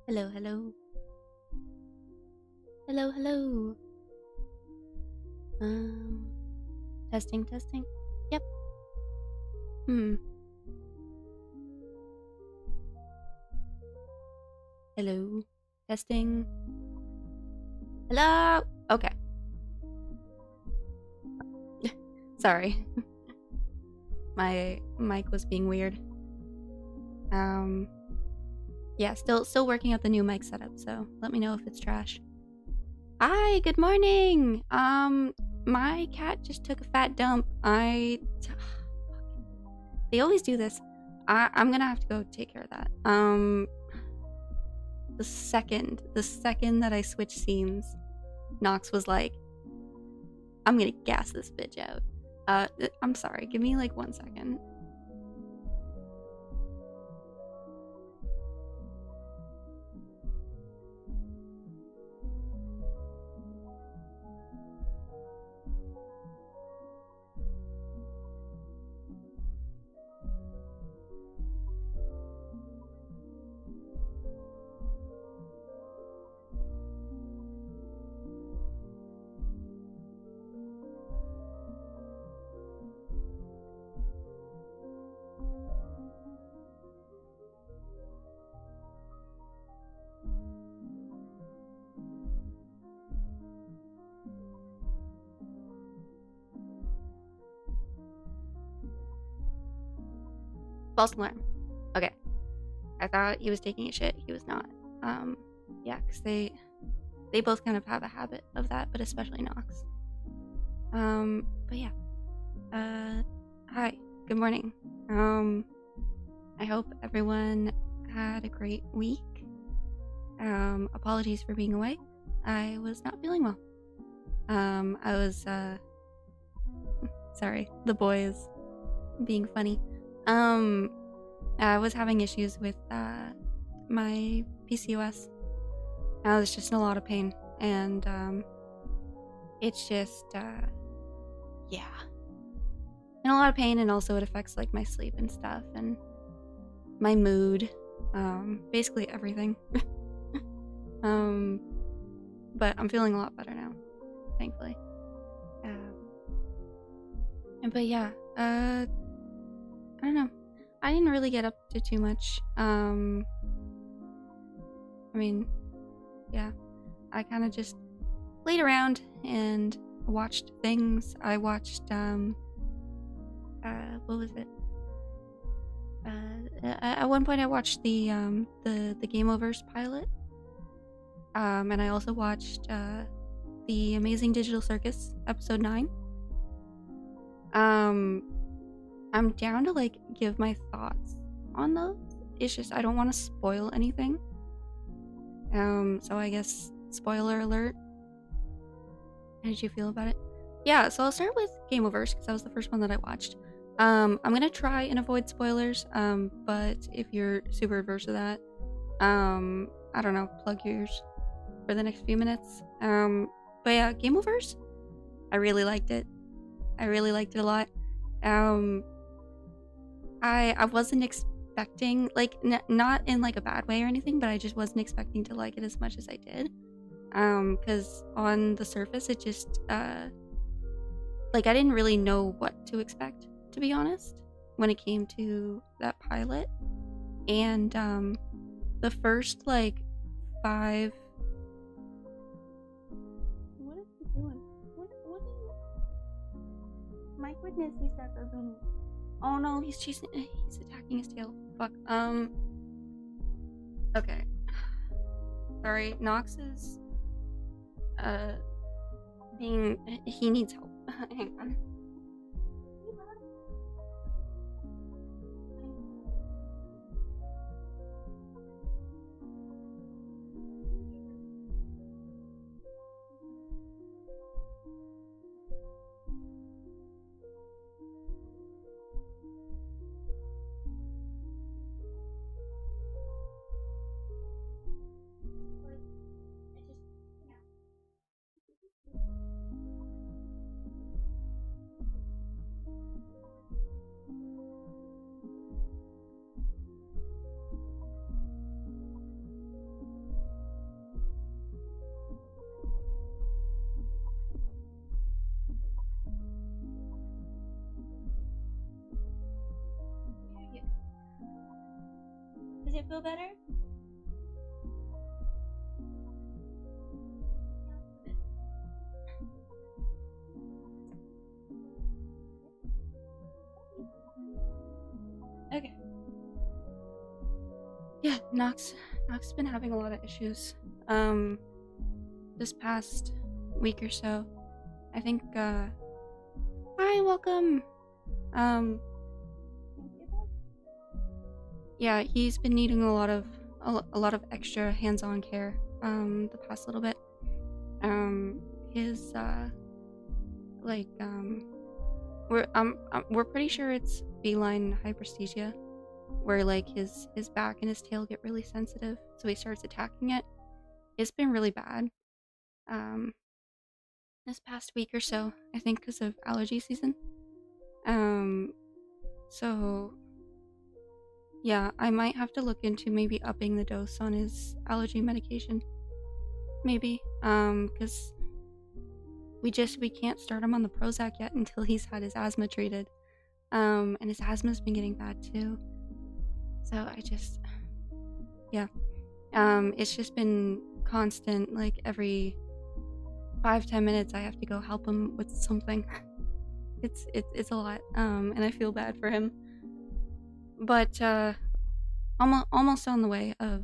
Hello, hello. Hello, hello. Um, testing, testing. Yep. Hello. Testing. Hello. Okay. Sorry. My mic was being weird. Yeah, still working out the new mic setup, so let me know if it's trash. Hi, good morning. My cat just took a fat dump. They always do this. I'm gonna have to go take care of that. The second that I switched scenes, Nox was like, I'm gonna gas this bitch out. I'm sorry, give me like 1 second. False alarm. Okay. I thought he was taking a shit. He was not. Yeah, because they both kind of have a habit of that, but especially Nox. But yeah. Hi. Good morning. I hope everyone had a great week. Apologies for being away. I was not feeling well. I was, sorry, the boy is being funny. I was having issues with, my PCOS. I was just in a lot of pain, and, it's just, yeah. In a lot of pain, and also it affects, like, my sleep and stuff, and my mood, basically everything. But I'm feeling a lot better now, thankfully. But yeah, I don't know. I didn't really get up to too much. I mean, yeah, I kind of just played around and watched things. I watched, what was it? At one point I watched the Gameoverse pilot. And I also watched, the Amazing Digital Circus episode 9. I'm down to like give my thoughts on those. It's just I don't want to spoil anything. So I guess spoiler alert. How did you feel about it? Yeah, so I'll start with Gameoverse because that was the first one that I watched. I'm gonna try and avoid spoilers. But if you're super averse to that, I don't know, plug yours for the next few minutes. But yeah, Gameoverse, I really liked it. I really liked it a lot. I wasn't expecting, like, not in like a bad way or anything, but I just wasn't expecting to like it as much as I did. Because on the surface, it just like I didn't really know what to expect, to be honest, when it came to that pilot. And the first like 5. What is he doing? What are you? My goodness, he's got the zoom. Oh no, he's attacking his tail. Fuck. Okay. Sorry, Nox is he needs help. Hang on. it feel better? Okay. Yeah, Nox's been having a lot of issues. This past week or so. I think, hi, welcome. Yeah, he's been needing a lot of extra hands-on care, the past little bit. His, we're pretty sure it's feline hyperesthesia, where like his back and his tail get really sensitive, so he starts attacking it. It's been really bad. This past week or so, I think because of allergy season. So yeah, I might have to look into maybe upping the dose on his allergy medication. Maybe, because we can't start him on the Prozac yet until he's had his asthma treated. And his asthma's been getting bad too. So it's just been constant, like every 5-10 minutes I have to go help him with something. It's a lot, and I feel bad for him. But almost on the way of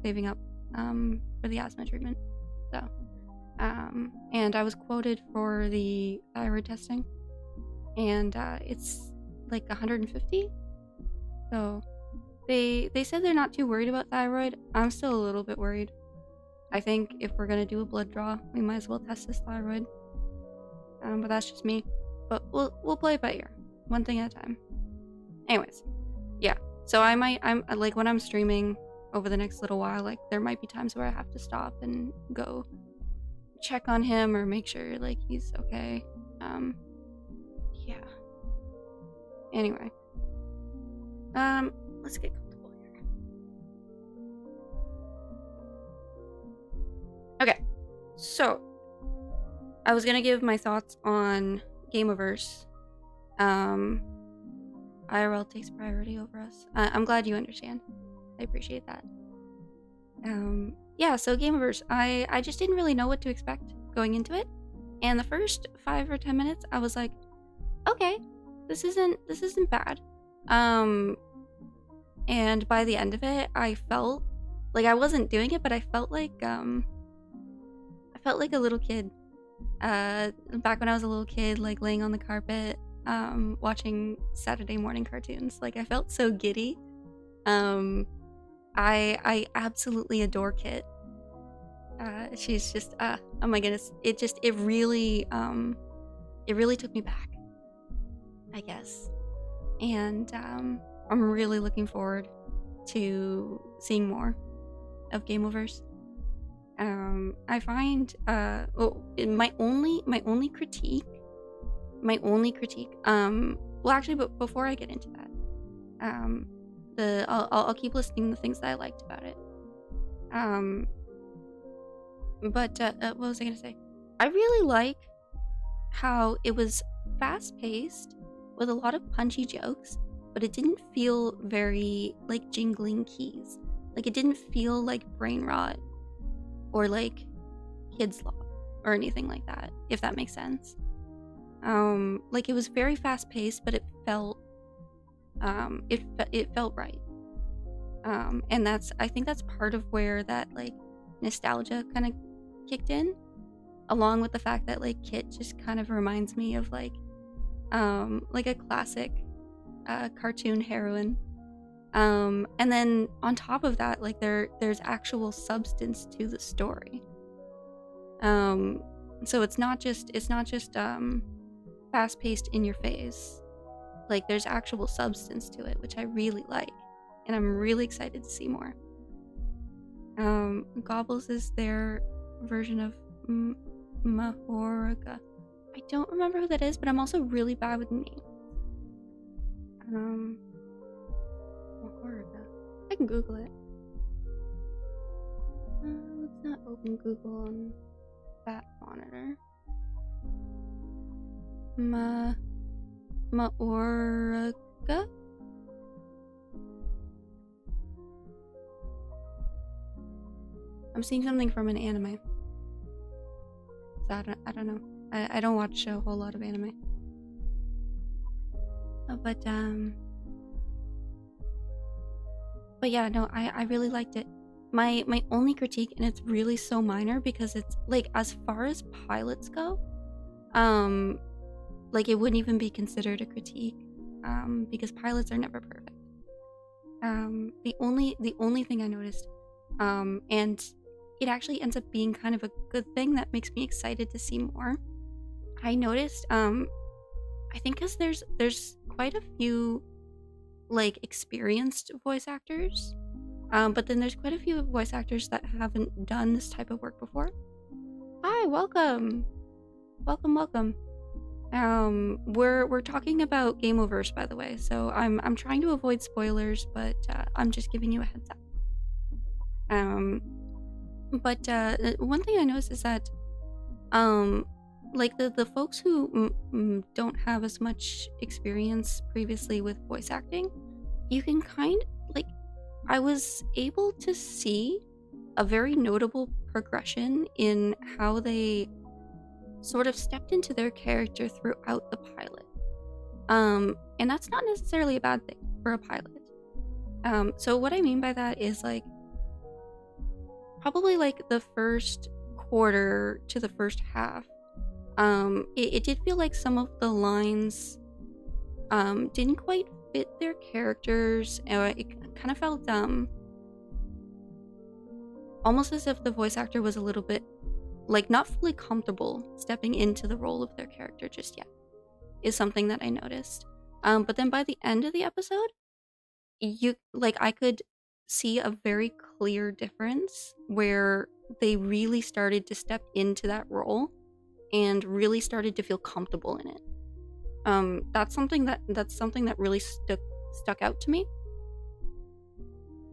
saving up for the asthma treatment. So and I was quoted for the thyroid testing, and it's like 150. So they said they're not too worried about thyroid. I'm still a little bit worried. I think if we're gonna do a blood draw, we might as well test his thyroid. But that's just me. But we'll play it by ear, one thing at a time. Anyways, yeah. So I'm like, when I'm streaming over the next little while, like there might be times where I have to stop and go check on him or make sure like he's okay. Yeah. Anyway, let's get comfortable here. Okay, so I was gonna give my thoughts on Gameoverse. IRL takes priority over us. I'm glad you understand. I appreciate that. Yeah, so Gameoverse, I just didn't really know what to expect going into it. And the first 5 or 10 minutes, I was like, okay, this isn't bad. And by the end of it, I felt like I wasn't doing it, but I felt like a little kid. Back when I was a little kid, like laying on the carpet, watching Saturday morning cartoons. Like I felt so giddy. I absolutely adore Kit. She's just oh my goodness. It really took me back, I guess. And I'm really looking forward to seeing more of Gameoverse. I find my only critique. Well, actually, but before I get into that, I'll keep listing the things that I liked about it. But what was I gonna say? I really like how it was fast-paced with a lot of punchy jokes, but it didn't feel very like jingling keys. Like it didn't feel like brain rot or like Kid's Law or anything like that, if that makes sense. Like it was very fast-paced, but it felt it felt right. And I think that's part of where that like nostalgia kind of kicked in, along with the fact that like Kit just kind of reminds me of like a classic cartoon heroine. And then on top of that, like there's actual substance to the story. So it's not just fast-paced in your face. Like there's actual substance to it, which I really like, and I'm really excited to see more. Gobbles is their version of Mahorga. I don't remember who that is, but I'm also really bad with names. Mahorga. I can Google it. Let's not open Google on that monitor. Maorga? I'm seeing something from an anime. So I don't know. I don't watch a whole lot of anime. But yeah, no, I really liked it. My only critique, and it's really so minor because it's like, as far as pilots go, like, it wouldn't even be considered a critique, because pilots are never perfect. The only thing I noticed, and it actually ends up being kind of a good thing that makes me excited to see more. I noticed, I think because there's quite a few like experienced voice actors, but then there's quite a few voice actors that haven't done this type of work before. Hi, welcome. We're talking about Gameoverse, by the way, so I'm trying to avoid spoilers, but I'm just giving you a heads up. But one thing I noticed is that like the folks who don't have as much experience previously with voice acting, you can I was able to see a very notable progression in how they sort of stepped into their character throughout the pilot. And that's not necessarily a bad thing for a pilot. So what I mean by that is, like, probably like the first quarter to the first half, it did feel like some of the lines didn't quite fit their characters. It kind of felt almost as if the voice actor was a little bit, like, not fully comfortable stepping into the role of their character just yet, is something that I noticed. But then by the end of the episode, I could see a very clear difference where they really started to step into that role and really started to feel comfortable in it. That's something that really stuck out to me.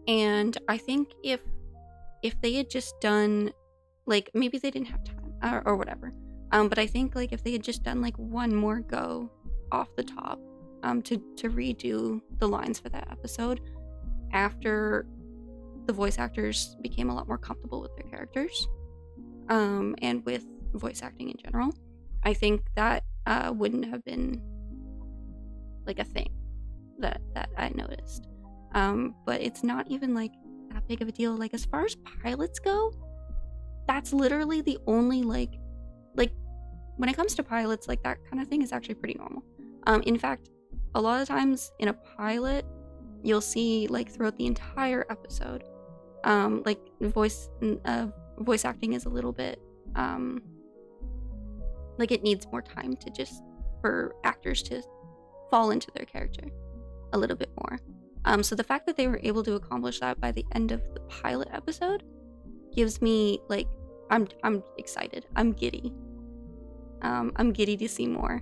And I think if they had just done, like, maybe they didn't have time or whatever, but I think, like, if they had just done like one more go off the top, to redo the lines for that episode after the voice actors became a lot more comfortable with their characters, and with voice acting in general, I think that wouldn't have been like a thing that I noticed. But it's not even like that big of a deal. Like, as far as pilots go, that's literally the only like when it comes to pilots, like, that kind of thing is actually pretty normal. In fact, a lot of times in a pilot, you'll see, like, throughout the entire episode, like, voice acting is a little bit like, it needs more time to just for actors to fall into their character a little bit more. So the fact that they were able to accomplish that by the end of the pilot episode gives me, like, I'm excited. I'm giddy. I'm giddy to see more.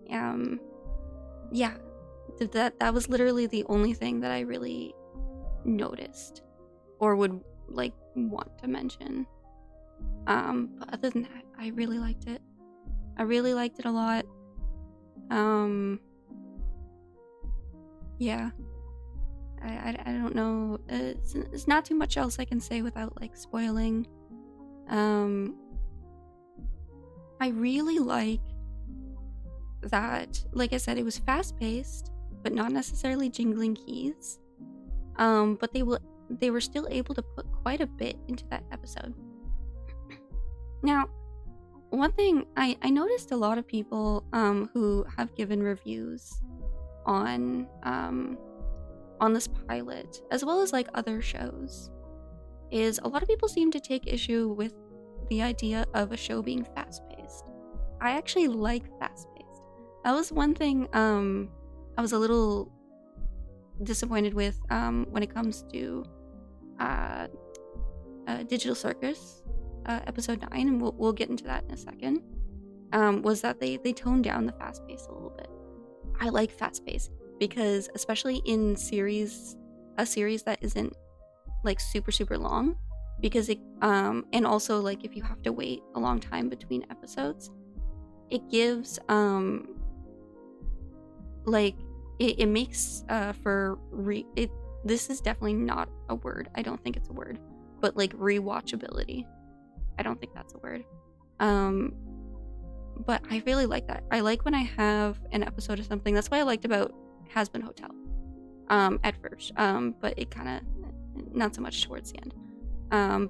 Yeah, that was literally the only thing that I really noticed or would, like, want to mention. But other than that, I really liked it. I really liked it a lot. Yeah. I don't know. It's not too much else I can say without, like, spoiling. I really like that, like I said, it was fast-paced, but not necessarily jingling keys. But they were still able to put quite a bit into that episode. Now, one thing I noticed a lot of people who have given reviews on this pilot, as well as, like, other shows, is a lot of people seem to take issue with the idea of a show being fast-paced. I actually like fast-paced. That was one thing I was a little disappointed with when it comes to Digital Circus episode 9, and we'll get into that in a second. Was that they toned down the fast pace a little bit. I like fast pace because, especially in a series that isn't, like, super long, because it and also, like, if you have to wait a long time between episodes, it gives like, it makes for this is definitely not a word. I don't think it's a word, but like rewatchability. I don't think that's a word. But I really like that. I like when I have an episode of something. That's what I liked about Has Been Hotel at first, but it kind of not so much towards the end.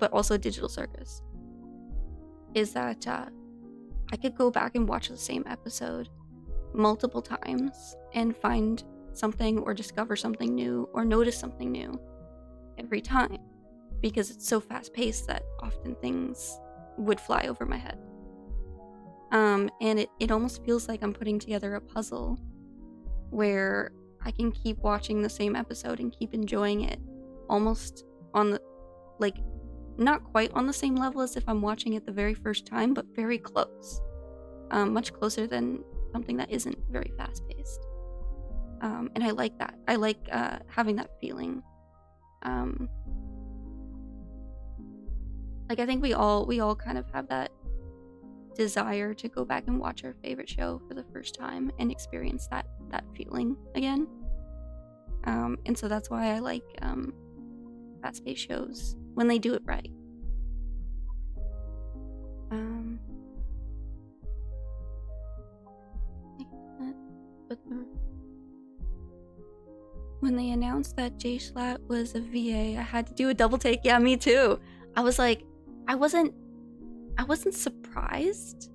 But also Digital Circus is that I could go back and watch the same episode multiple times and find something or discover something new or notice something new every time, because it's so fast-paced that often things would fly over my head. And it almost feels like I'm putting together a puzzle where I can keep watching the same episode and keep enjoying it almost on the, like, not quite on the same level as if I'm watching it the very first time, but very close. Much closer than something that isn't very fast-paced. And I like that. I like having that feeling. Like, I think we all kind of have that desire to go back and watch our favorite show for the first time and experience that feeling again. And so that's why I like fast-paced shows when they do it right. When they announced that Jay Schlatt was a VA, I had to do a double take. Yeah, me too. I was like, I wasn't surprised.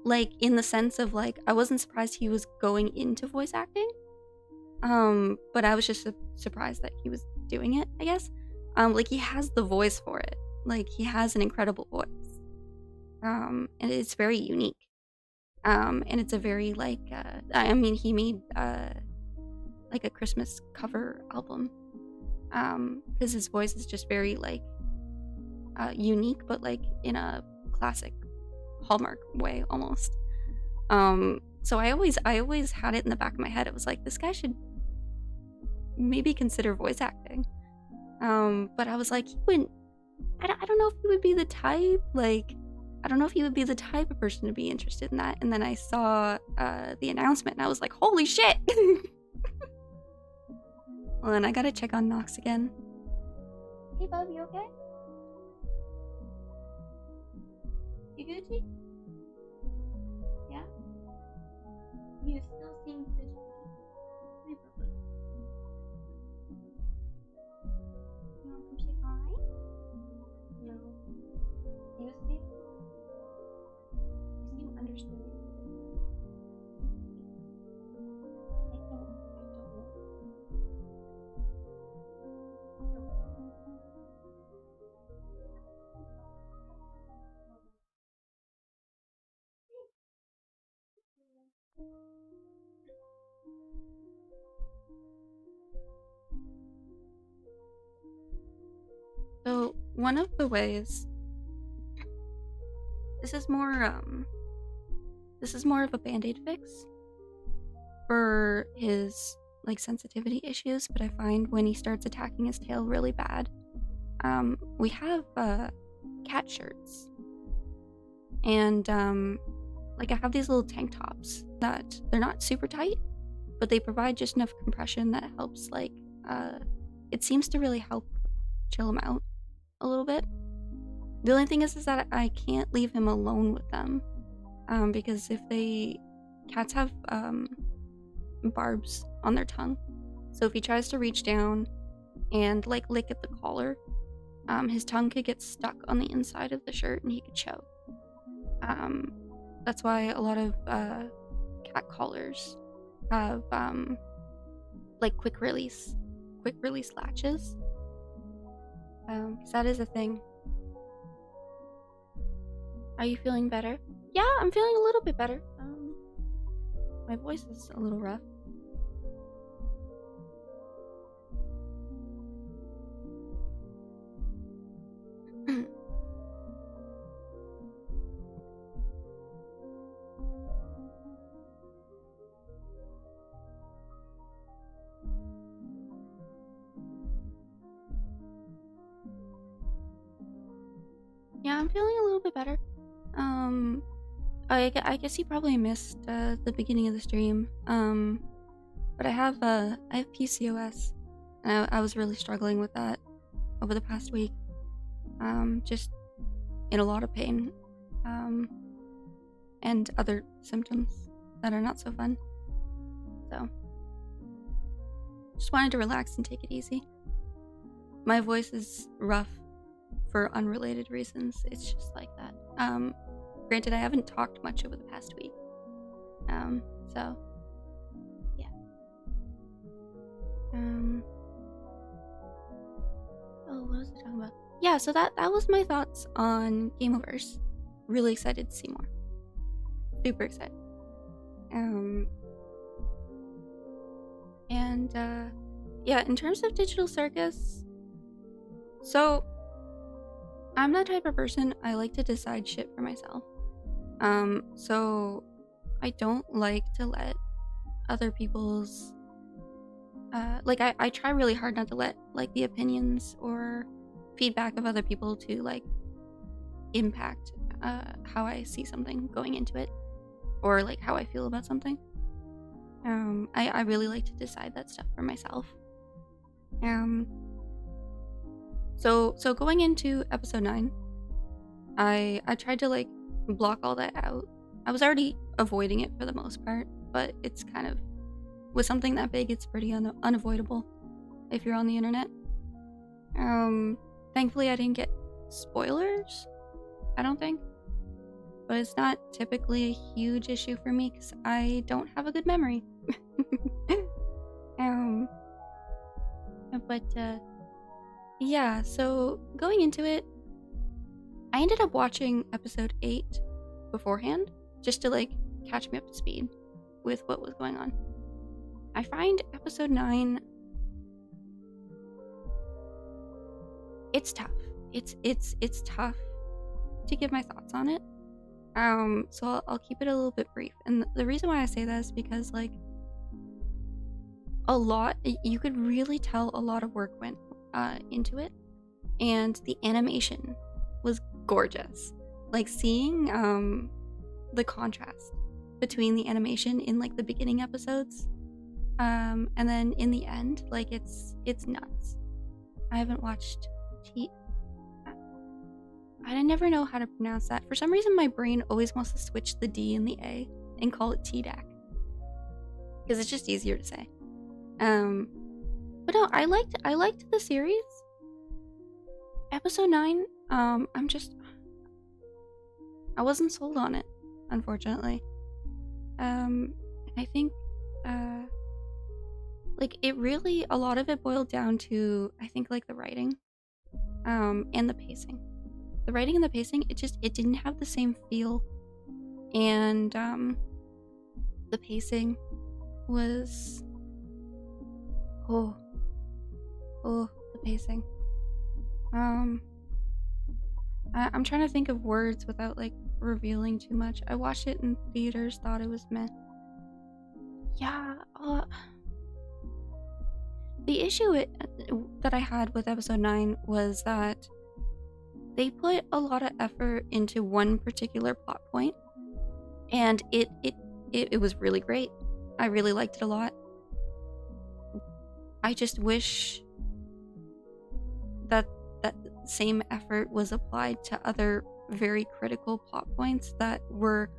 Like, in the sense of, like, I wasn't surprised he was going into voice acting. But I was just surprised that he was doing it, I guess. Like, he has the voice for it. Like, he has an incredible voice. And it's very unique. And it's a very, like, I mean, he made, like, a Christmas cover album. Because his voice is just very, like, unique, but, like, in a classic Hallmark way, almost. So I always had it in the back of my head. It was like, this guy should maybe consider voice acting. But I was like, he wouldn't. I don't know if he would be the type. Like, I don't know if he would be the type of person to be interested in that. And then I saw the announcement, and I was like, holy shit! Well, and I gotta check on Nox again. Hey, bub, you okay? You Gucci? Yeah? You still seem fidgety. Hey, bub. You want to come say hi? No. You seem understood. I don't know. So one of the ways, this is more of a band-aid fix for his, like, sensitivity issues, but I find when he starts attacking his tail really bad, we have cat shirts, and like, I have these little tank tops that they're not super tight, but they provide just enough compression that helps, like, it seems to really help chill him out a little bit. The only thing is that I can't leave him alone with them, because cats have barbs on their tongue, so if he tries to reach down and, like, lick at the collar, his tongue could get stuck on the inside of the shirt and he could choke. That's why a lot of cat collars have like quick release latches, because that is a thing. Are you feeling better? Yeah, I'm feeling a little bit better. My voice is a little rough. Yeah, I'm feeling a little bit better. I guess you probably missed the beginning of the stream. But I have PCOS, and I was really struggling with that over the past week. just in a lot of pain, and other symptoms that are not so fun. So, just wanted to relax and take it easy. My voice is rough for unrelated reasons. It's just like that. Granted, I haven't talked much over the past week. So, yeah. Oh, what was I talking about? Yeah, so that was my thoughts on Gameoverse. Really excited to see more. Super excited. Yeah, in terms of Digital Circus, so I'm the type of person, I like to decide shit for myself. So I don't like to let other people's I try really hard not to let like the opinions or feedback of other people to like impact how I see something going into it, or like how I feel about something. I really like to decide that stuff for myself. So going into episode 9, I tried to like block all that out. I was already avoiding it for the most part, but it's kind of, with something that big, it's pretty unavoidable if you're on the internet. Thankfully I didn't get spoilers, I don't think. But it's not typically a huge issue for me because I don't have a good memory. But yeah, so going into it, I ended up watching episode 8 beforehand just to like catch me up to speed with what was going on. I find episode 9, it's tough. It's tough to give my thoughts on it. So I'll keep it a little bit brief. And the reason why I say that is because like you could really tell a lot of work went into it, and the animation was gorgeous. Like seeing the contrast between the animation in like the beginning episodes and then in the end, like it's nuts. I haven't watched I never know how to pronounce that. For some reason my brain always wants to switch the D and the A and call it TADC, because it's just easier to say. But no, I liked the series. Episode 9, I wasn't sold on it, unfortunately. I think like it really, a lot of it boiled down to, I think, like the writing and the pacing. The writing and the pacing, it didn't have the same feel, and the pacing was the pacing. I'm trying to think of words without like revealing too much. I watched it in theaters, thought it was meh. Yeah, the issue that I had with episode 9 was that they put a lot of effort into one particular plot point, and it was really great. I really liked it a lot. I just wish that same effort was applied to other very critical plot points that were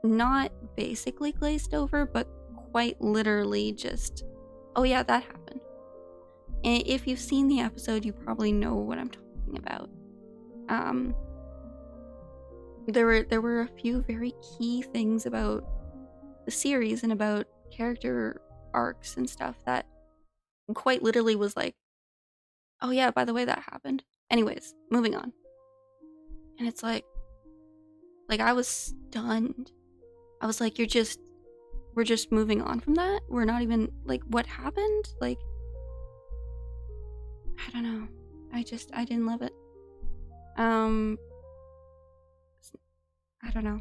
not basically glazed over, but quite literally just, oh yeah, that happened. And if you've seen the episode, you probably know what I'm talking about. There were a few very key things about the series and about character arcs and stuff that quite literally was like, oh yeah, by the way, that happened. Anyways, moving on. And it's like I was stunned. I was like, we're just moving on from that? We're not even, like, what happened? Like, I don't know. I didn't love it. I don't know.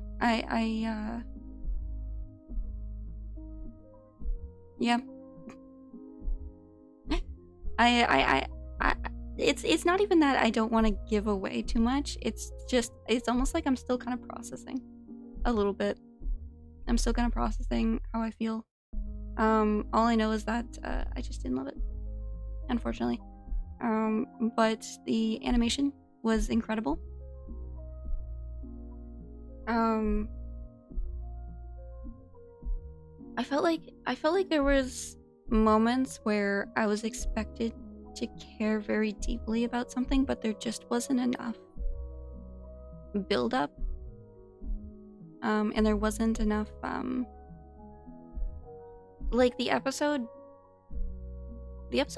Yeah. It's not even that I don't want to give away too much. It's almost like I'm still kind of processing a little bit. I'm still kind of processing how I feel. All I know is that I just didn't love it, unfortunately. But the animation was incredible. I felt like there was moments where I was expected to care very deeply about something, but there just wasn't enough build up. And there wasn't enough like the episode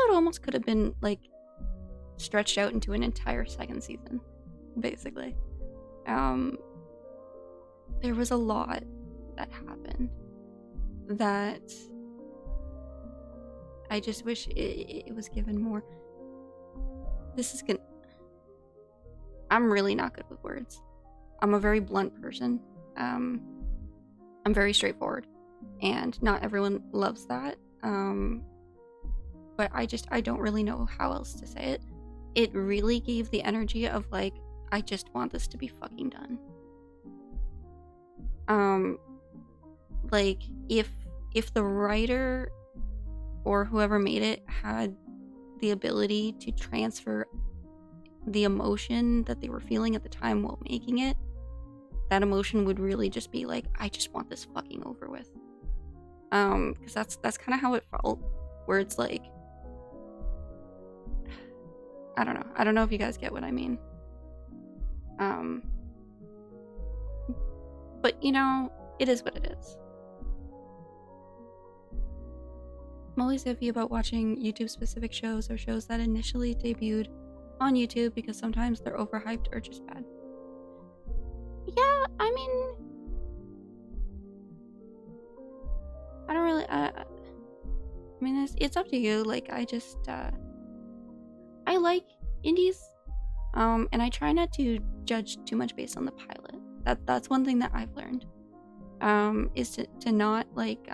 almost could have been like stretched out into an entire second season, basically. There was a lot that happened that I just wish it was given more. I'm really not good with words. I'm a very blunt person. I'm very straightforward, and not everyone loves that. But I don't really know how else to say it. It really gave the energy of like, I just want this to be fucking done. Like if the writer or whoever made it had the ability to transfer the emotion that they were feeling at the time while making it, that emotion would really just be like, I just want this fucking over with. Because that's kind of how it felt, where it's like, I don't know if you guys get what I mean. But you know, it is what it is. I'm always iffy about watching YouTube specific shows or shows that initially debuted on YouTube because sometimes they're overhyped or just bad. Yeah, I mean, I don't really, I mean, it's up to you. Like, I just, I like indies, and I try not to judge too much based on the pilot. That's one thing that I've learned, is to not, like,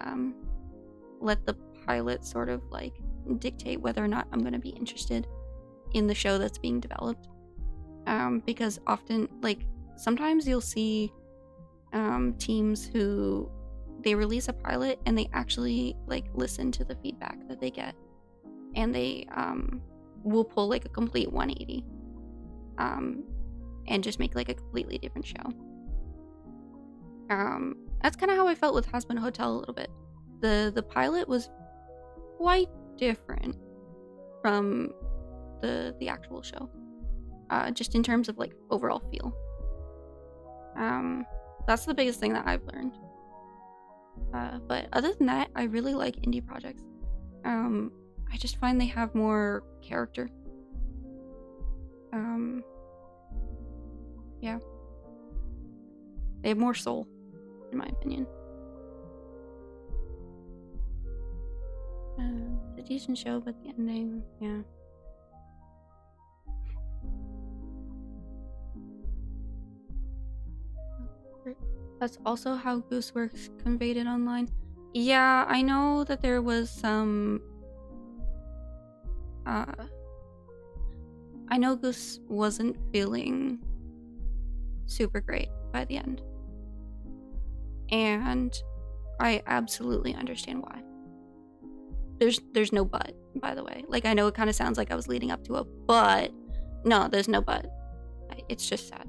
let the pilot sort of, like, dictate whether or not I'm going to be interested in the show that's being developed. Because often, like, sometimes you'll see teams who they release a pilot and they actually like listen to the feedback that they get, and they will pull like a complete 180 and just make like a completely different show. That's kind of how I felt with Hazbin Hotel a little bit. The pilot was quite different from the actual show, just in terms of like overall feel. That's the biggest thing that I've learned. But other than that, I really like indie projects. I just find they have more character. Yeah. They have more soul, in my opinion. It's a decent show, but the ending, yeah. That's also how Gooseworks conveyed it online. Yeah, I know that there was some... I know Goose wasn't feeling super great by the end. And I absolutely understand why. There's no but, by the way. Like, I know it kind of sounds like I was leading up to a but. No, there's no but. It's just sad.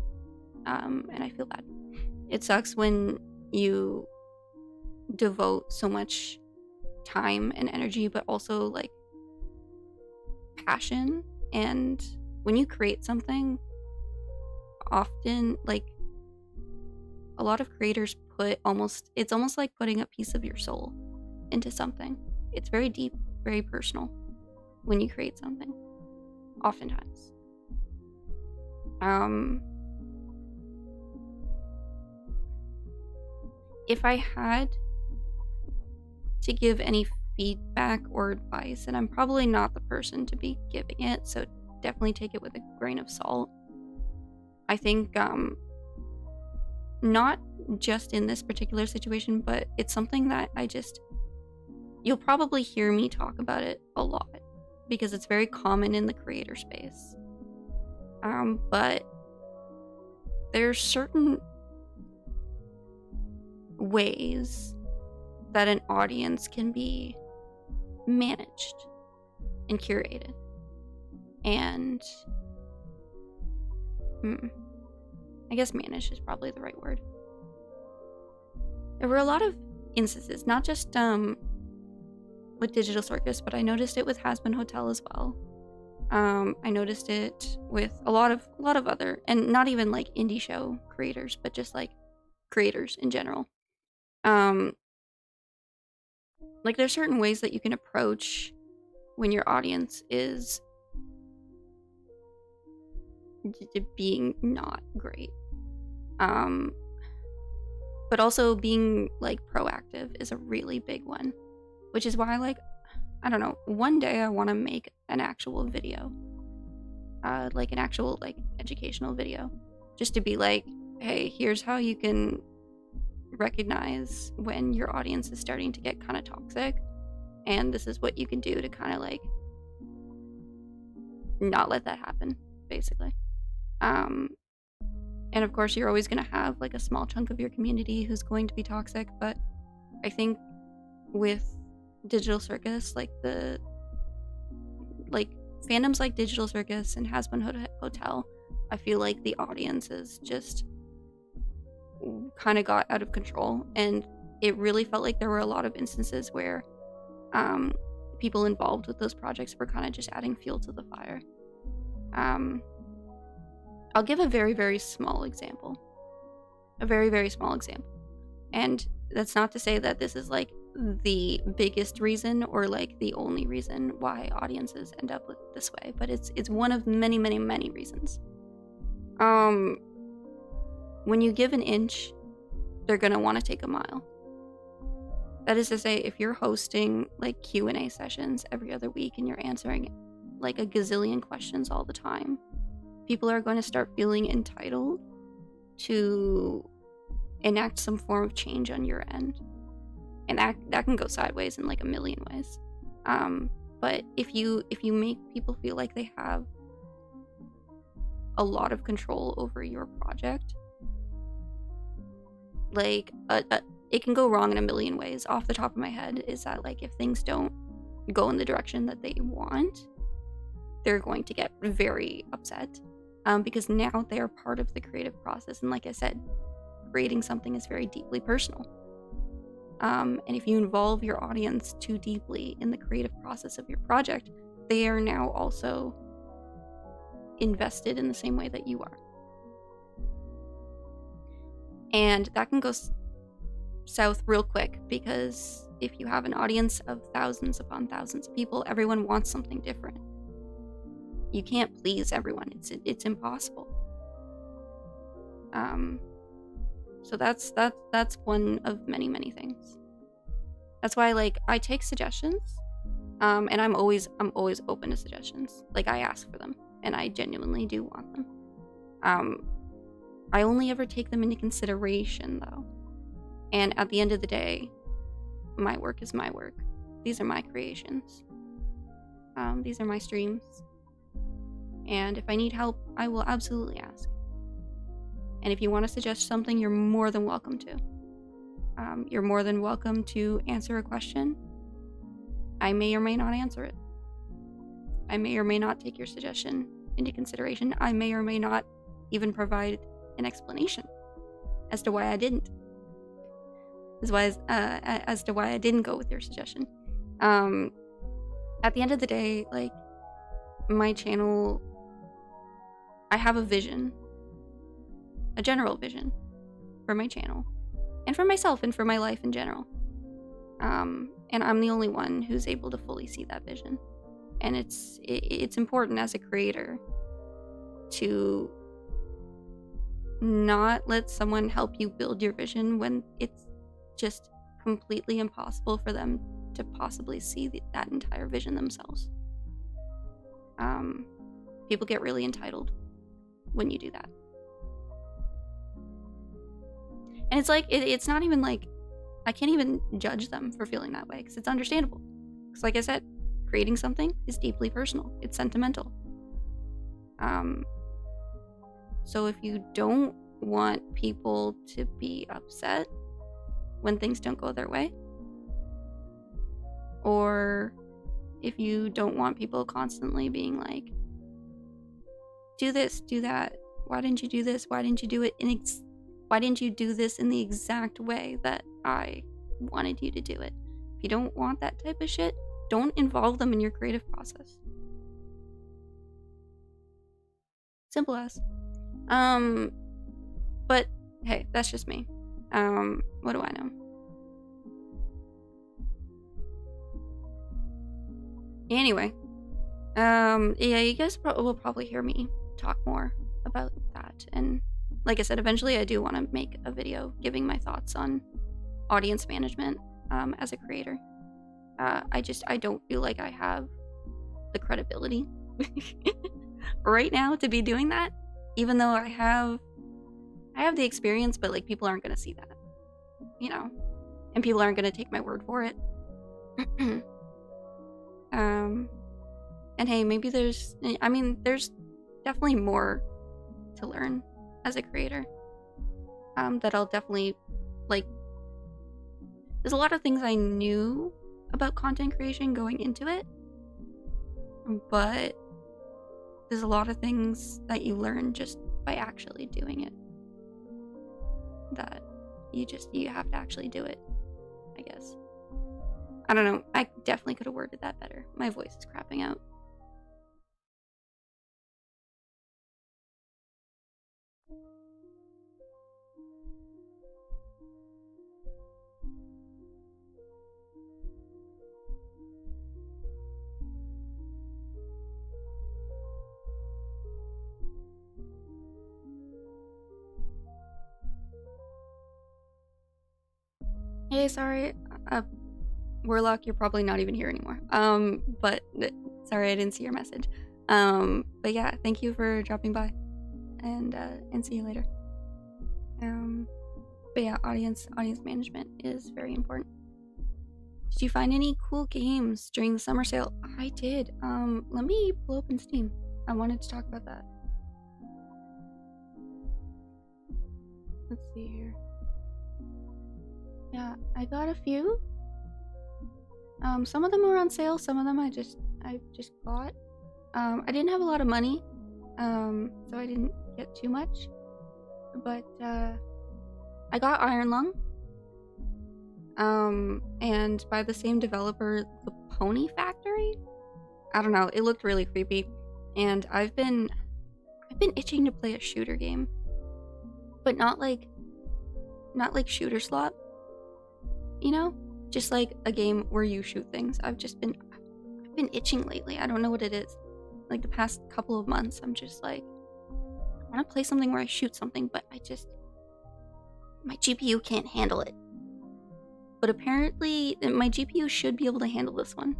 And I feel bad. It sucks when you devote so much time and energy, but also like passion. And when you create something, often like a lot of creators it's almost like putting a piece of your soul into something. It's very deep, very personal when you create something, oftentimes. If I had to give any feedback or advice, and I'm probably not the person to be giving it, so definitely take it with a grain of salt. I think, not just in this particular situation, but it's something that you'll probably hear me talk about it a lot, because it's very common in the creator space. But there's certain ways that an audience can be managed and curated. and I guess manage is probably the right word. There were a lot of instances, not just with Digital Circus, but I noticed it with Hasbin Hotel as well. I noticed it with a lot of other, and not even like indie show creators, but just like creators in general. Like there's certain ways that you can approach when your audience is being not great. But also being like proactive is a really big one, which is why, like, I don't know, one day I want to make an actual video, like an actual like educational video, just to be like, hey, here's how you can recognize when your audience is starting to get kind of toxic, and this is what you can do to kind of like not let that happen, basically. And of course, you're always going to have like a small chunk of your community who's going to be toxic, but I think with Digital Circus, like fandoms like Digital Circus and Hasbin Hotel, I feel like the audiences just kind of got out of control, and it really felt like there were a lot of instances where people involved with those projects were kind of just adding fuel to the fire. I'll give a very, very small example. A very, very small example. And that's not to say that this is like the biggest reason or like the only reason why audiences end up with this way, but it's one of many, many, many reasons. When you give an inch, they're gonna want to take a mile. That is to say, if you're hosting like Q&A sessions every other week and you're answering like a gazillion questions all the time, people are going to start feeling entitled to enact some form of change on your end. And that can go sideways in like a million ways. But if you make people feel like they have a lot of control over your project, like it can go wrong in a million ways. Off the top of my head is that like if things don't go in the direction that they want, they're going to get very upset, because now they are part of the creative process. And like I said, creating something is very deeply personal. And if you involve your audience too deeply in the creative process of your project, they are now also invested in the same way that you are. And that can go south real quick, because if you have an audience of thousands upon thousands of people, everyone wants something different. You can't please everyone. It's impossible. So that's one of many, many things. That's why like I take suggestions, and I'm always open to suggestions. Like I ask for them, and I genuinely do want them. I only ever take them into consideration though. And at the end of the day, my work is my work. These are my creations. These are my streams. And if I need help, I will absolutely ask. And if you want to suggest something, you're more than welcome to. You're more than welcome to answer a question. I may or may not answer it. I may or may not take your suggestion into consideration. I may or may not even provide an explanation as to why I didn't. As to why I didn't go with your suggestion. At the end of the day, like, my channel, I have a vision, a general vision for my channel, and for myself, and for my life in general. And I'm the only one who's able to fully see that vision. And it's important as a creator to not let someone help you build your vision when it's just completely impossible for them to possibly see that entire vision themselves. People get really entitled when you do that. And it's like, it's not even like, I can't even judge them for feeling that way, because it's understandable. Because like I said, creating something is deeply personal. It's sentimental. So if you don't want people to be upset when things don't go their way, or if you don't want people constantly being like, do this, do that. Why didn't you do this? Why didn't you do it why didn't you do this in the exact way that I wanted you to do it? If you don't want that type of shit, don't involve them in your creative process. Simple as. But hey, that's just me. What do I know? Anyway, yeah, you guys will probably hear me talk more about that. And like I said, eventually I do want to make a video giving my thoughts on audience management as a creator. I don't feel like I have the credibility right now to be doing that, even though I have the experience, but like people aren't going to see that, you know, and people aren't going to take my word for it. And hey, maybe there's definitely more to learn as a creator. That I'll definitely, like, there's a lot of things I knew about content creation going into it, but there's a lot of things that you learn just by actually doing it, that you have to actually do it, I guess. I don't know, I definitely could have worded that better. My voice is crapping out. Hey, sorry, Warlock, you're probably not even here anymore. But sorry, I didn't see your message. But yeah, thank you for dropping by, and see you later. But yeah, audience management is very important. Did you find any cool games during the summer sale? I did. Let me pull open Steam. I wanted to talk about that. Let's see here. Yeah, I got a few. Some of them were on sale, some of them I just bought. I didn't have a lot of money, so I didn't get too much. But I got Iron Lung. And by the same developer, The Pony Factory? I don't know, it looked really creepy. And I've been itching to play a shooter game. But not like shooter slot. You know? Just like a game where you shoot things. I've been itching lately. I don't know what it is. Like the past couple of months, I'm just like, I want to play something where I shoot something, but my GPU can't handle it. But apparently my GPU should be able to handle this one.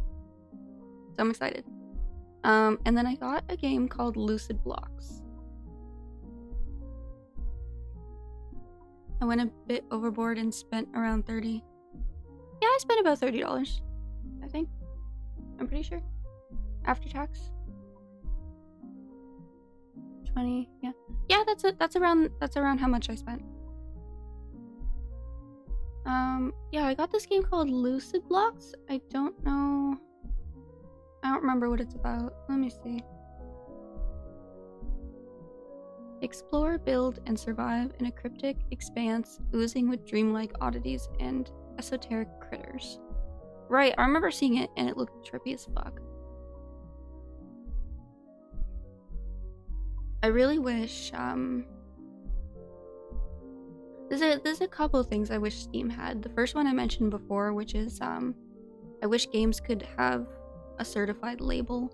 So I'm excited. And then I got a game called Lucid Blocks. I went a bit overboard and spent around 30. Yeah, I spent about $30, I think. I'm pretty sure. After tax. 20, yeah. Yeah, that's around how much I spent. Yeah, I got this game called Lucid Blocks. I don't remember what it's about. Let me see. Explore, build, and survive in a cryptic expanse oozing with dreamlike oddities and esoteric critters. Right, I remember seeing it and it looked trippy as fuck. I really wish, there's a couple things I wish Steam had. The first one I mentioned before, which is, I wish games could have a certified label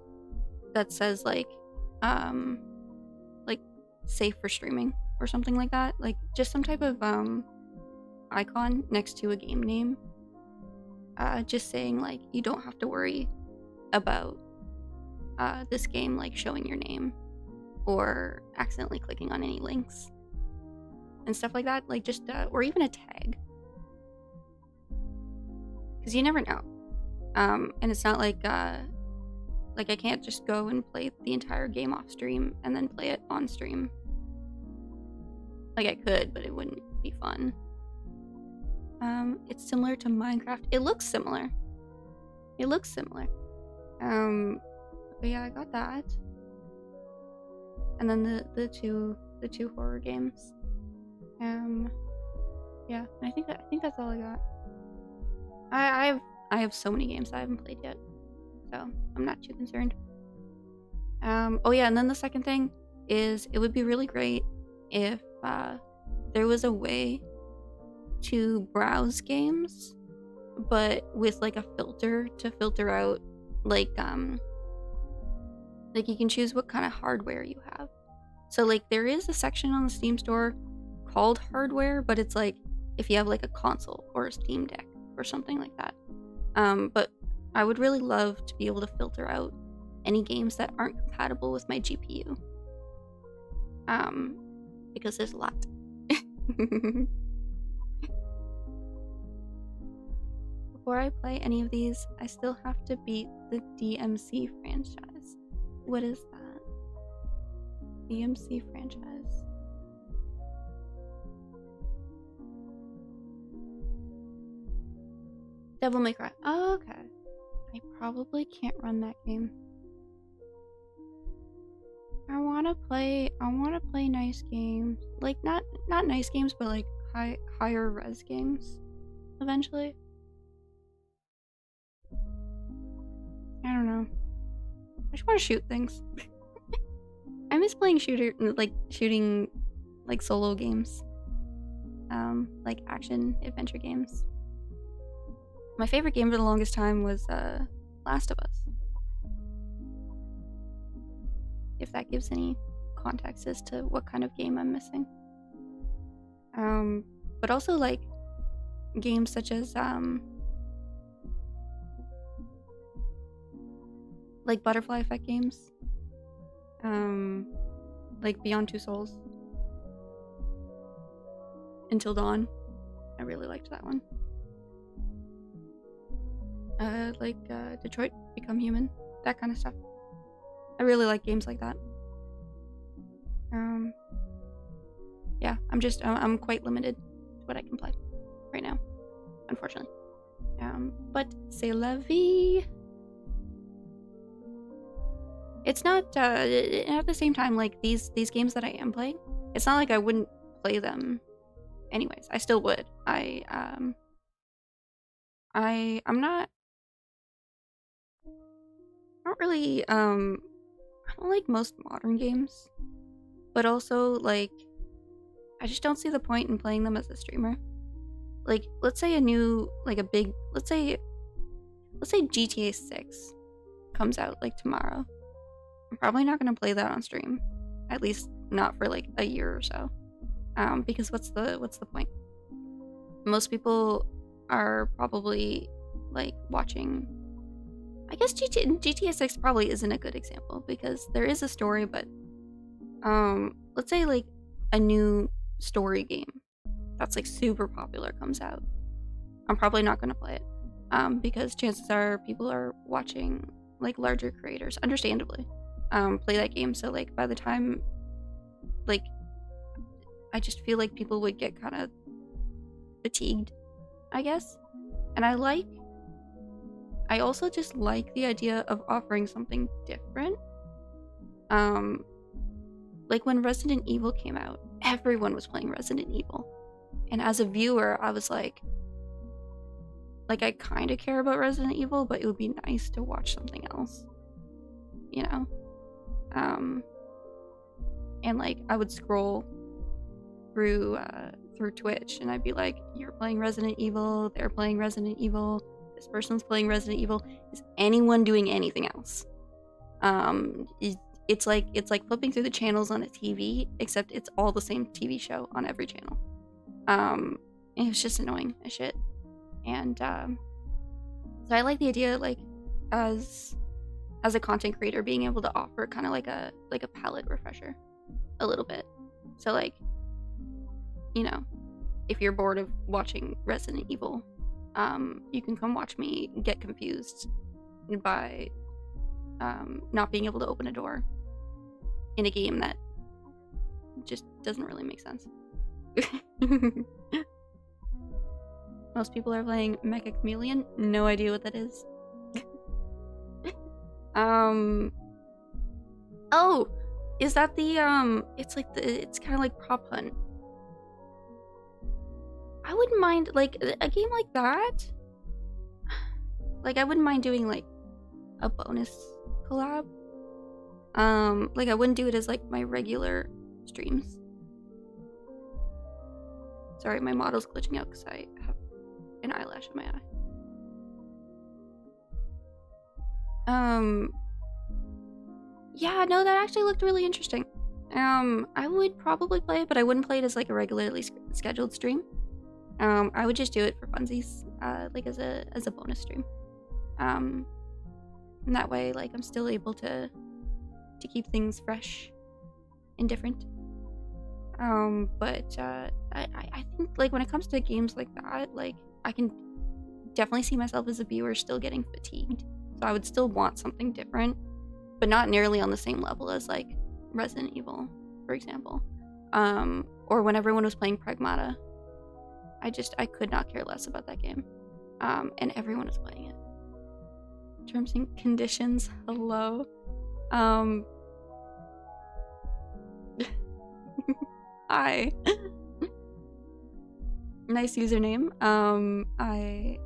that says, like safe for streaming or something like that. Like, just some type of, icon next to a game name. Just saying, like, you don't have to worry about, this game, like, showing your name or accidentally clicking on any links and stuff like that. Like, just, or even a tag. Because you never know. And it's not like I can't just go and play the entire game off stream and then play it on stream. Like, I could, but it wouldn't be fun. It's similar to Minecraft. It looks similar. But yeah, I got that. and then the two horror games. Yeah, and I think that's all I got. I have so many games I haven't played yet, so I'm not too concerned. Oh yeah, and then the second thing is it would be really great if there was a way to browse games, but with like a filter to filter out like you can choose what kind of hardware you have. So like there is a section on the Steam store called hardware, but it's like if you have like a console or a Steam Deck or something like that. But I would really love to be able to filter out any games that aren't compatible with my GPU. Because there's a lot. Before I play any of these, I still have to beat the DMC franchise. What is that? DMC franchise. Devil May Cry. Oh, okay. I probably can't run that game. I wanna play nice games. Like not nice games, but like higher res games eventually. I don't know. I just want to shoot things. I miss playing shooting like solo games. Like action adventure games. My favorite game for the longest time was Last of Us. If that gives any context as to what kind of game I'm missing. But also like games such as like Butterfly Effect games. Like Beyond Two Souls. Until Dawn. I really liked that one. Detroit Become Human. That kind of stuff. I really like games like that. Yeah, I'm quite limited to what I can play right now, unfortunately. But c'est la vie. It's not at the same time like these games that I am playing. It's not like I wouldn't play them anyways. I still would. I'm not really I don't like most modern games, but also like I just don't see the point in playing them as a streamer. Like let's say let's say GTA 6 comes out like tomorrow. I'm probably not going to play that on stream, at least not for like a year or so. Because what's the point? Most people are probably like watching. I guess GTA 6 probably isn't a good example because there is a story, but let's say like a new story game that's like super popular comes out. I'm probably not going to play it because chances are people are watching like larger creators, understandably, play that game. So like by the time, like, I just feel like people would get kind of fatigued, I guess. And I also just like the idea of offering something different. Like when Resident Evil came out, everyone was playing Resident Evil. And as a viewer, I was like I kind of care about Resident Evil, but it would be nice to watch something else, you know? And like I would scroll through Twitch and I'd be like, you're playing Resident Evil, they're playing Resident Evil, this person's playing Resident Evil. Is anyone doing anything else? It's like flipping through the channels on a TV, except it's all the same TV show on every channel. And it was just annoying as shit. And so I like the idea, like, as a content creator, being able to offer kind of like a palette refresher a little bit. So like, you know, if you're bored of watching Resident Evil, you can come watch me get confused by not being able to open a door in a game that just doesn't really make sense. Most people are playing Mecha Chameleon. No idea what that is. Oh, Is that the it's like it's kind of like Prop Hunt. I wouldn't mind like a game like that. Like I wouldn't mind doing like a bonus collab. Like I wouldn't do it as like my regular streams. Sorry, my model's glitching out because I have an eyelash in my eye. Yeah, no, that actually looked really interesting. I would probably play it, but I wouldn't play it as like a regularly scheduled stream. I would just do it for funsies, like as a bonus stream. And that way, like I'm still able to keep things fresh and different. But I think like when it comes to games like that, like I can definitely see myself as a viewer still getting fatigued. So I would still want something different, but not nearly on the same level as like Resident Evil, for example. Or when everyone was playing Pragmata. I could not care less about that game. And everyone was playing it. Terms and conditions, hello. Hi. Nice username. I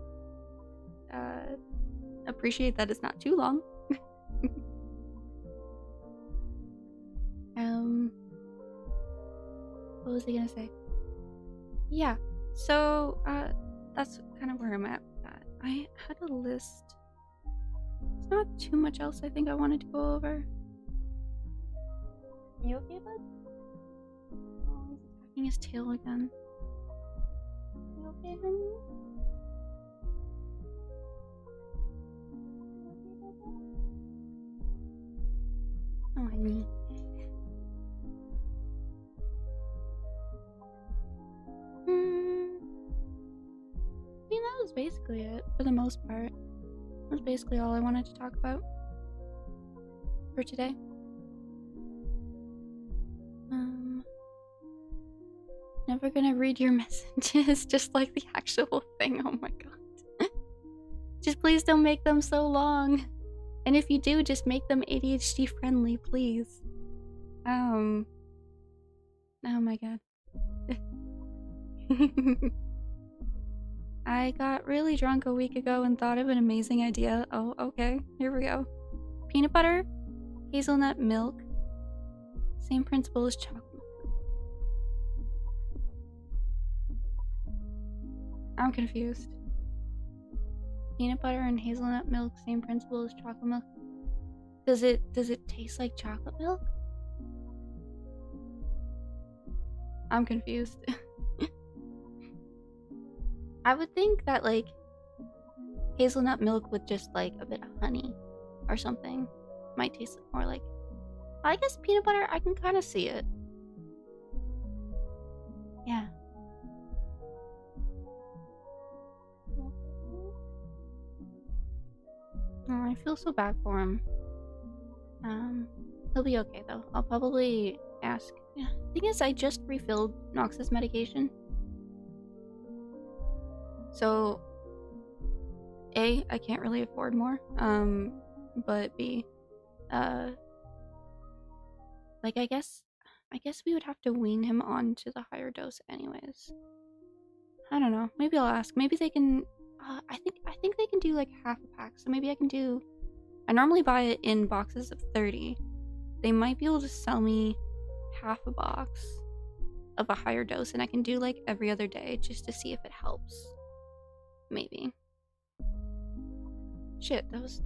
appreciate that it's not too long. What was I gonna say? Yeah, so that's kind of where I'm at with that. I had a list. There's not too much else I think I wanted to go over. You okay, bud? Oh, he's attacking his tail again. You okay, honey? Oh, honey. I mean, that was basically it for the most part. That was basically all I wanted to talk about for today. Never gonna read your messages, just like the actual thing. Oh my god. Just please don't make them so long. And if you do, just make them ADHD friendly, please. Oh my god. I got really drunk a week ago and thought of an amazing idea. Oh, okay. Here we go. Peanut butter, hazelnut milk. Same principle as chocolate. I'm confused. Peanut butter and hazelnut milk, same principle as chocolate milk. Does it taste like chocolate milk? I'm confused. I would think that like hazelnut milk with just like a bit of honey or something might taste more like. I guess peanut butter, I can kind of see it. Yeah. Oh, I feel so bad for him. He'll be okay though. I'll probably ask. Yeah. Thing is, I just refilled Nox's medication. So, A, I can't really afford more. But B, like I guess we would have to wean him on to the higher dose anyways. I don't know. Maybe I'll ask. Maybe they can. I think they can do like half a pack. So maybe I can do. I normally buy it in boxes of 30. They might be able to sell me half a box of a higher dose, and I can do like every other day just to see if it helps. Maybe. Shit, that's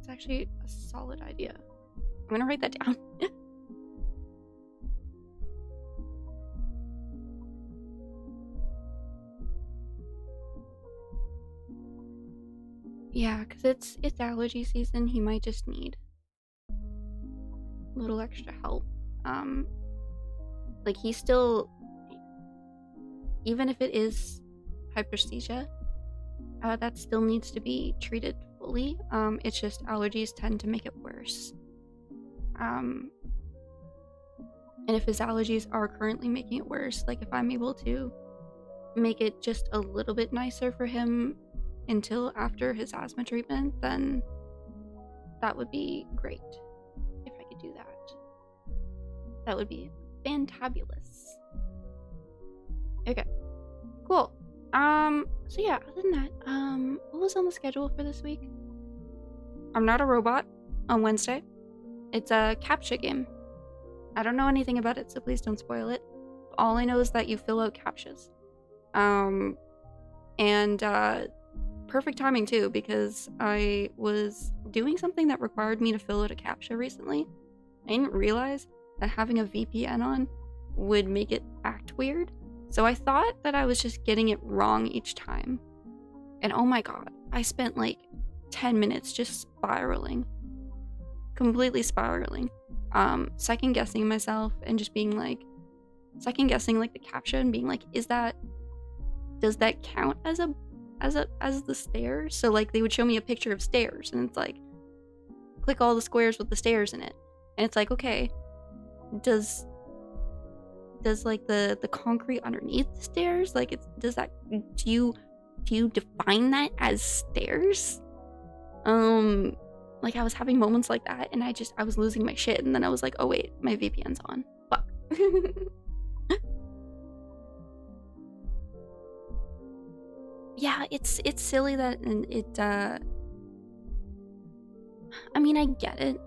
actually a solid idea. I'm gonna write that down. Yeah, because it's allergy season. He might just need a little extra help. Like he's still, even if it is hyperesthesia, that still needs to be treated fully. It's just allergies tend to make it worse. And if his allergies are currently making it worse, like if I'm able to make it just a little bit nicer for him until after his asthma treatment, then that would be great if I could do that. That would be fantabulous. Okay, cool. So yeah, other than that, what was on the schedule for this week? I'm Not a Robot on Wednesday. It's a CAPTCHA game. I don't know anything about it, so please don't spoil it. All I know is that you fill out CAPTCHAs. Perfect timing too, because I was doing something that required me to fill out a CAPTCHA recently. I didn't realize that having a VPN on would make it act weird, so I thought that I was just getting it wrong each time. And oh my god, I spent like 10 minutes just spiraling. Completely spiraling. Second guessing myself and just being like, second guessing like the CAPTCHA and being like, does that count as the stairs? So like they would show me a picture of stairs and it's like, click all the squares with the stairs in it. And it's like, okay, does like the concrete underneath the stairs, like do you define that as stairs? Like I was having moments like that and I was losing my shit, and then I was like, oh wait, my VPN's on. Fuck. Yeah, it's silly that it I mean, I get it.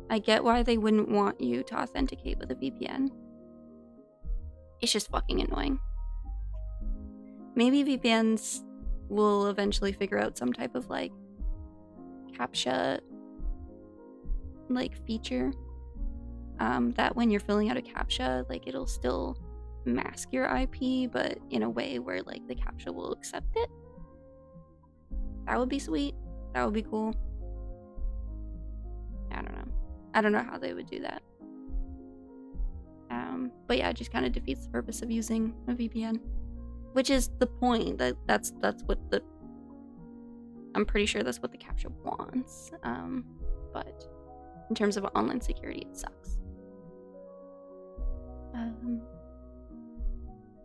I get why they wouldn't want you to authenticate with a VPN. It's just fucking annoying. Maybe VPNs will eventually figure out some type of like CAPTCHA like feature, that when you're filling out a CAPTCHA, like it'll still mask your IP, but in a way where like the CAPTCHA will accept it. That would be sweet. That would be cool. I don't know how they would do that. But yeah, it just kind of defeats the purpose of using a VPN, which is the point. That's what I'm pretty sure that's what the CAPTCHA wants. But in terms of online security, it sucks.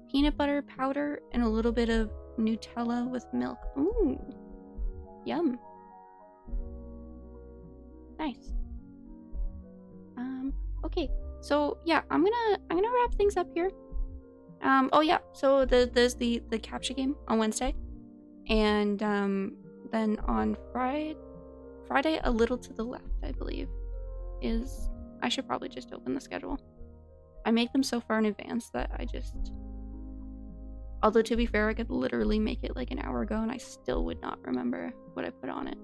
Peanut butter powder and a little bit of Nutella with milk. Ooh, yum. Nice. Okay, so yeah, I'm gonna wrap things up here. Oh yeah, so there's the CAPTCHA game on Wednesday, and then on Friday, a little to the left, I believe, is, I should probably just open the schedule. I make them so far in advance that although to be fair, I could literally make it like an hour ago and I still would not remember what I put on it.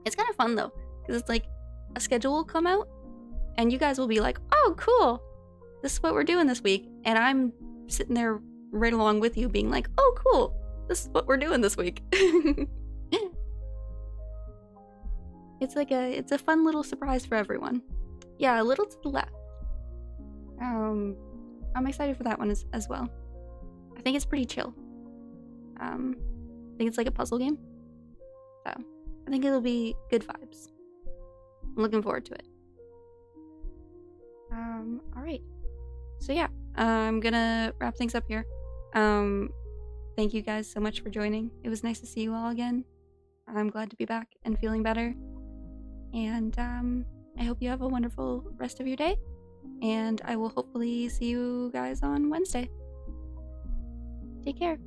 It's kind of fun though, because it's like a schedule will come out and you guys will be like, oh cool, this is what we're doing this week, and I'm sitting there right along with you being like, oh cool, this is what we're doing this week. It's a fun little surprise for everyone. Yeah, a little to the left. I'm excited for that one as well. I think it's pretty chill. I think it's like a puzzle game, so I think it'll be good vibes. I'm looking forward to it. Alright. So yeah, I'm gonna wrap things up here. Thank you guys so much for joining. It was nice to see you all again. I'm glad to be back and feeling better. And I hope you have a wonderful rest of your day. And I will hopefully see you guys on Wednesday. Take care.